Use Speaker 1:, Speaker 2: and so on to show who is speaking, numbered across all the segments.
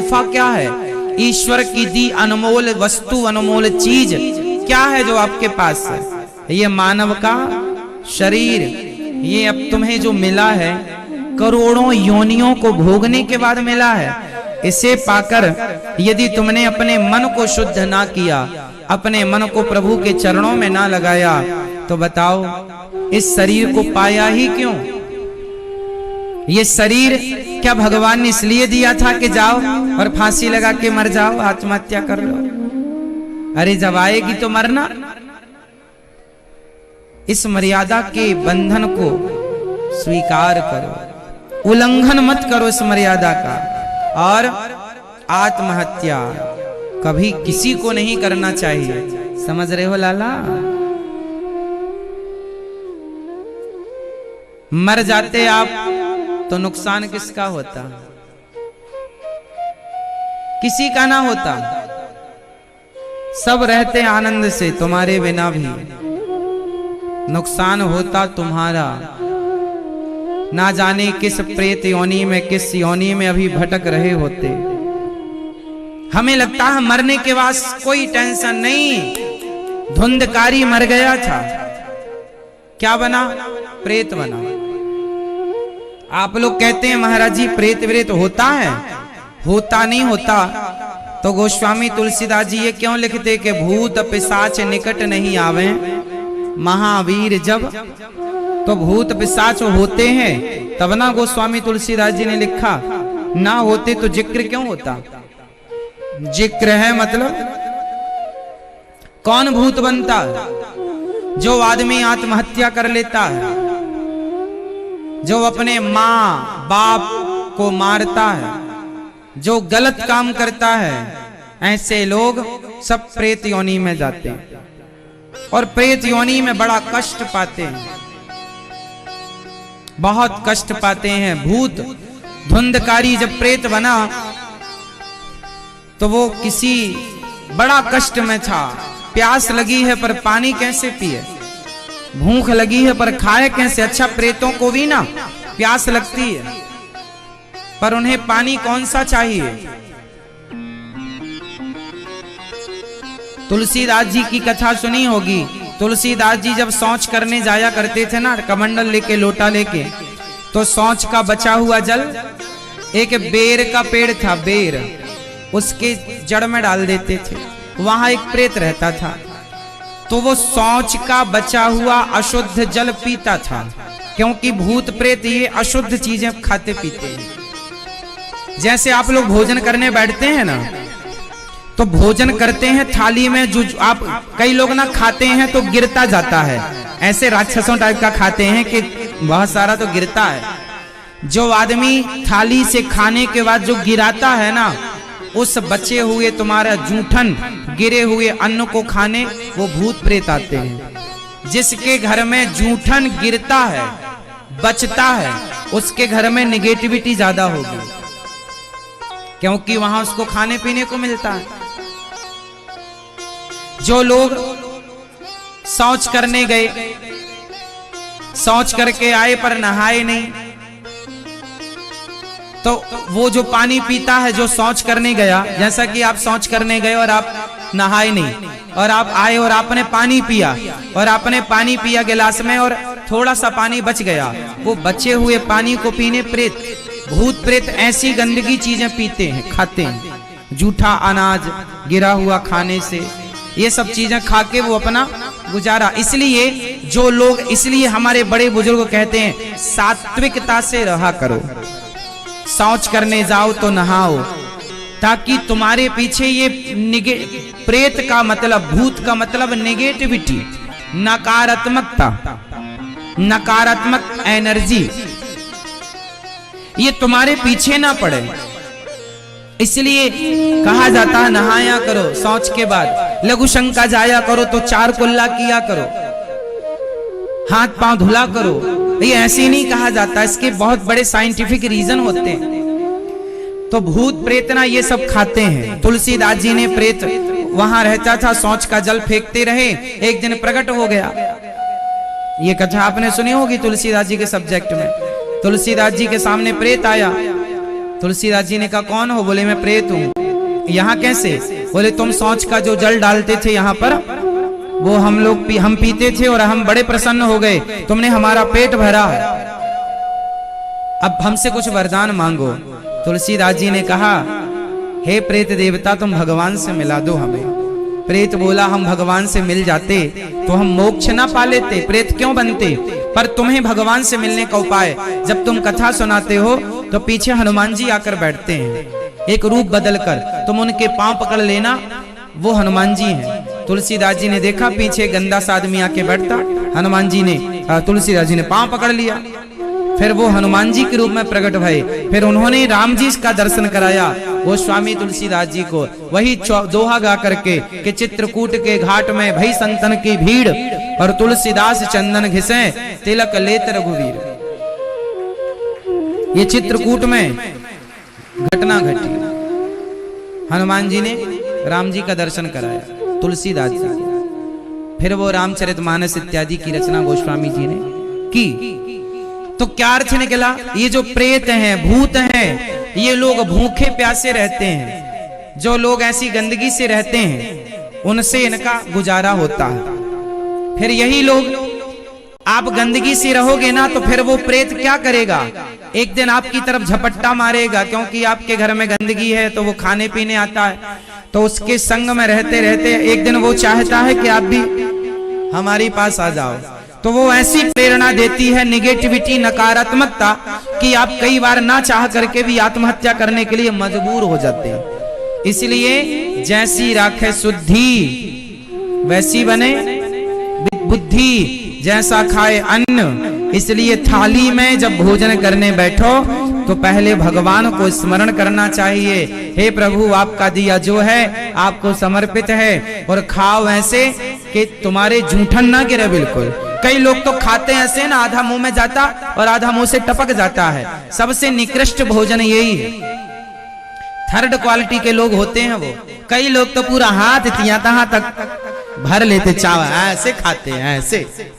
Speaker 1: तोहफा क्या है, ईश्वर की दी अनमोल वस्तु, अनमोल चीज क्या है जो आपके पास है? ये मानव का शरीर, ये अब तुम्हें जो मिला है करोड़ों योनियों को भोगने के बाद मिला है। इसे पाकर यदि तुमने अपने मन को शुद्ध ना किया, अपने मन को प्रभु के चरणों में ना लगाया, तो बताओ इस शरीर को पाया ही क्यों? ये शरीर क्या भगवान ने इसलिए दिया था कि जाओ और फांसी लगा के मर जाओ, आत्महत्या कर लो? अरे जब आएगी तो मरना। इस मर्यादा के बंधन को स्वीकार करो, उल्लंघन मत करो इस मर्यादा का। और आत्महत्या कभी किसी को नहीं करना चाहिए, समझ रहे हो लाला? मर जाते आप तो नुकसान किसका होता? किसी का ना होता। सब रहते आनंद से, तुम्हारे बिना भी नुकसान होता तुम्हारा। ना जाने किस प्रेत योनि में, किस योनि में अभी भटक रहे होते। हमें लगता है मरने के बाद कोई टेंशन नहीं। धुंधकारी मर गया था, क्या बना? प्रेत बना। आप लोग कहते हैं महाराज जी प्रेत व्रेत होता है? होता नहीं होता तो गोस्वामी तुलसीदास जी ये क्यों लिखते कि भूत पिशाच निकट नहीं आवे महावीर जब? तो भूत पिशाच होते हैं तब ना गोस्वामी तुलसीदास जी ने लिखा, ना होते तो जिक्र क्यों होता? जिक्र है मतलब कौन भूत बनता? जो आदमी आत्महत्या कर लेता है, जो अपने माँ बाप को मारता है, जो गलत काम करता है, ऐसे लोग सब प्रेत योनि में जाते हैं और प्रेत योनि में बड़ा कष्ट पाते हैं, बहुत कष्ट पाते हैं। भूत धुंधकारी जब प्रेत बना तो वो किसी बड़ा कष्ट में था। प्यास लगी है पर पानी कैसे पिए, भूख लगी है पर खाए कैसे? अच्छा प्रेतों को भी ना प्यास लगती है पर उन्हें पानी कौन सा चाहिए? तुलसीदास जी की कथा सुनी होगी। तुलसीदास जी जब शौच करने जाया करते थे ना, कमंडल लेके लोटा लेके, तो शौच का बचा हुआ जल एक बेर का पेड़ था, बेर, उसके जड़ में डाल देते थे। वहां एक प्रेत रहता था तो वो शौच का बचा हुआ अशुद्ध जल पीता था, क्योंकि भूत प्रेत ये अशुद्ध चीजें खाते पीते हैं। जैसे आप लोग भोजन करने बैठते हैं ना, तो भोजन करते हैं थाली में, जो आप कई लोग ना खाते हैं तो गिरता जाता है, ऐसे राक्षसों टाइप का खाते हैं कि बहुत सारा तो गिरता है। जो आदमी थाली से खाने के बाद जो गिराता है ना, उस बचे हुए तुम्हारा जूठन गिरे हुए अन्न को खाने वो भूत प्रेत आते हैं। जिसके घर में जूठन गिरता है, बचता है, उसके घर में नेगेटिविटी ज्यादा होगी, क्योंकि वहां उसको खाने पीने को मिलता है। जो लोग शौच करने गए, शौच करके आए पर नहाए नहीं, तो वो जो पानी पीता है जो शौच करने गया, जैसा कि आप शौच करने गए और आप नहाए नहीं, और आप आए और आपने पानी पिया, और आपने पानी पिया गिलास में और थोड़ा सा पानी बच गया, वो बचे हुए पानी को पीने प्रेत, भूत प्रेत ऐसी गंदगी चीजें पीते हैं, खाते हैं। जूठा अनाज गिरा हुआ खाने से, ये सब चीजें खा के वो अपना गुजारा। इसलिए जो लोग, इसलिए हमारे बड़े बुजुर्ग कहते हैं सात्विकता से रहा करो, शौच करने जाओ तो नहाओ, ताकि तुम्हारे पीछे ये प्रेत का मतलब, भूत का मतलब नेगेटिविटी, नकारात्मकता, नकारात्मक एनर्जी, ये तुम्हारे पीछे ना पड़े। इसलिए कहा जाता है नहाया करो शौच के बाद, लघु शंका जाया करो तो 4 कुल्ला किया करो, हाथ पांव धुला करो। ये ऐसे नहीं कहा जाता, इसके बहुत बड़े साइंटिफिक रीजन होते हैं। तो भूत प्रेत ना ये सब खाते हैं। तुलसीदास जी ने प्रेत वहां रहता था, शौच का जल फेंकते रहे, एक दिन प्रकट हो गया। ये कथा आपने सुनी होगी तुलसीदास जी के सब्जेक्ट में। तुलसीदास जी के सामने प्रेत आया, तुलसीदास जी ने कहा कौन हो? बोले मैं प्रेत हूँ। यहाँ कैसे? बोले तुम शौच का जो जल डालते थे यहाँ पर, वो हम पीते थे और हम बड़े प्रसन्न हो गए, तुमने हमारा पेट भरा, अब हमसे कुछ वरदान मांगो। तुलसीदास जी ने कहा हे प्रेत देवता, तुम भगवान से मिला दो हमें। प्रेत बोला हम भगवान से मिल जाते तो हम मोक्ष ना पा लेते, प्रेत क्यों बनते? पर तुम्हें भगवान से मिलने का उपाय, जब तुम कथा सुनाते हो तो पीछे हनुमान जी आकर बैठते हैं, एक रूप बदल कर, तुम उनके पांव पकड़ लेना, वो हनुमान जी हैं। तुलसीदास जी ने देखा पीछे गंदा सा आदमी आके बैठता, हनुमान जी ने तुलसीदास जी ने पांव पकड़ लिया, फिर वो हनुमान जी के रूप में प्रकट भये। फिर उन्होंने राम जी का दर्शन कराया वो स्वामी तुलसीदास जी को, वही दोहा गा करके कि चित्रकूट के घाट में भई संतन की भीड़ और तुलसीदास चंदन घिसे तिलक लेत रघुवीर। ये चित्रकूट में घटना घटी, हनुमान जी ने राम जी का दर्शन कराया तुलसीदास जी, फिर वो रामचरितमानस इत्यादि की रचना गोस्वामी जी ने की। तो क्या अर्थ निकला? ये जो प्रेत हैं, भूत हैं, ये लोग भूखे प्यासे रहते हैं, जो लोग ऐसी गंदगी से रहते हैं उनसे इनका गुजारा होता है। फिर यही लोग, आप गंदगी से रहोगे ना तो फिर वो प्रेत क्या करेगा? एक दिन आपकी तरफ झपट्टा मारेगा, क्योंकि आपके घर में गंदगी है तो वो खाने पीने आता है, तो उसके संग में रहते रहते एक दिन वो चाहता है कि आप भी हमारे पास आ जाओ, तो वो ऐसी प्रेरणा देती है निगेटिविटी, नकारात्मकता, कि आप कई बार ना चाह करके भी आत्महत्या करने के लिए मजबूर हो जाते हैं। इसलिए जैसी राखे शुद्धि वैसी बने बुद्धि, जैसा खाए अन्न। इसलिए थाली में जब भोजन करने बैठो तो पहले भगवान को स्मरण करना चाहिए, हे प्रभु आपका दिया जो है आपको समर्पित है, और खाओ ऐसे कि तुम्हारे जूठन ना गिरे बिल्कुल। कई लोग तो खाते ऐसे ना, आधा मुंह में जाता और आधा मुंह से टपक जाता है। सबसे निकृष्ट भोजन यही है, थर्ड क्वालिटी के लोग होते हैं वो। कई लोग तो पूरा हाथ तहाँ तक भर लेते, चावल ऐसे खाते हैं, ऐसे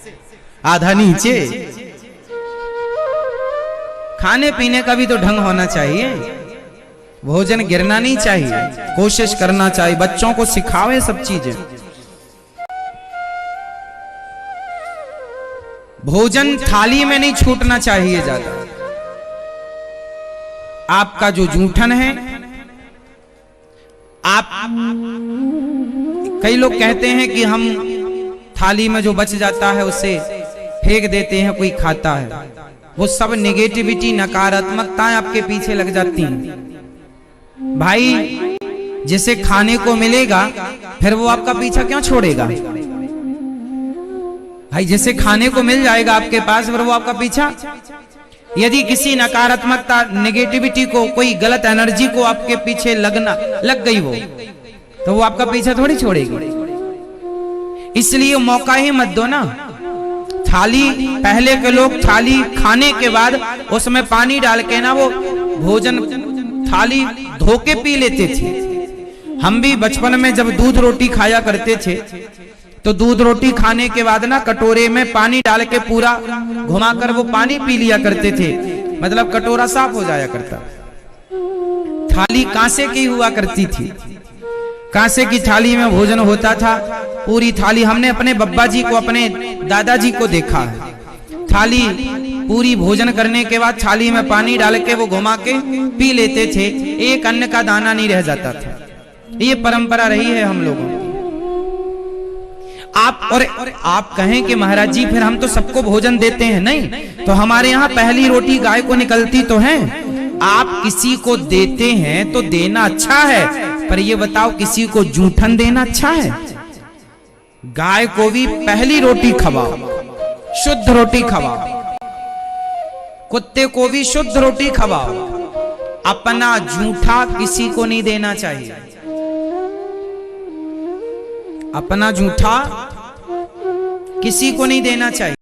Speaker 1: आधा नीचे। खाने पीने का भी तो ढंग होना चाहिए, भोजन गिरना नहीं चाहिए, कोशिश करना चाहिए, बच्चों को सिखावे सब चीजें। भोजन थाली में नहीं छूटना चाहिए ज्यादा। आपका जो जूठन है, आप कई लोग कहते हैं कि हम थाली में जो बच जाता है उसे फेंक देते हैं, कोई खाता है, वो सब नेगेटिविटी, नकारात्मकताएं आपके पीछे लग जाती हैं। भाई जिसे खाने को मिलेगा फिर वो आपका पीछा क्यों छोड़ेगा? भाई जैसे खाने को मिल जाएगा आपके पास, फिर वो आपका पीछा। यदि किसी नकारात्मकता, नेगेटिविटी को, कोई गलत एनर्जी को आपके पीछे लग गई वो, तो वो आपका पीछा थोड़ी छोड़ेगी। इसलिए मौका ही मत दो ना। थाली, पहले के लोग थाली खाने के बाद उसमें पानी डाल के ना वो भोजन थाली धो के पी लेते थे। हम भी बचपन में जब दूध रोटी खाया करते थे तो दूध रोटी खाने के बाद ना कटोरे में पानी डाल के पूरा घुमाकर वो पानी पी लिया करते थे, मतलब कटोरा साफ हो जाया करता। थाली कांसे की हुआ करती थी, कांसे की थाली में भोजन होता था, पूरी थाली। हमने अपने बब्बा जी को, अपने दादाजी को देखा है, थाली पूरी भोजन करने के बाद थाली में पानी डाल के वो घुमा के पी लेते थे, एक अन्न का दाना नहीं रह जाता था। ये परंपरा रही है हम लोगों की। आप कहें कि महाराज जी फिर हम तो सबको भोजन देते हैं, नहीं तो हमारे यहाँ पहली रोटी गाय को निकलती तो है। आप किसी को देते हैं तो देना अच्छा है, पर ये बताओ किसी को जूठन देना अच्छा है? गाय को भी पहली रोटी खवाओ, शुद्ध रोटी खवाओ, कुत्ते को भी शुद्ध रोटी खवाओ, अपना जूठा किसी को नहीं देना चाहिए। अपना जूठा किसी को नहीं देना चाहिए।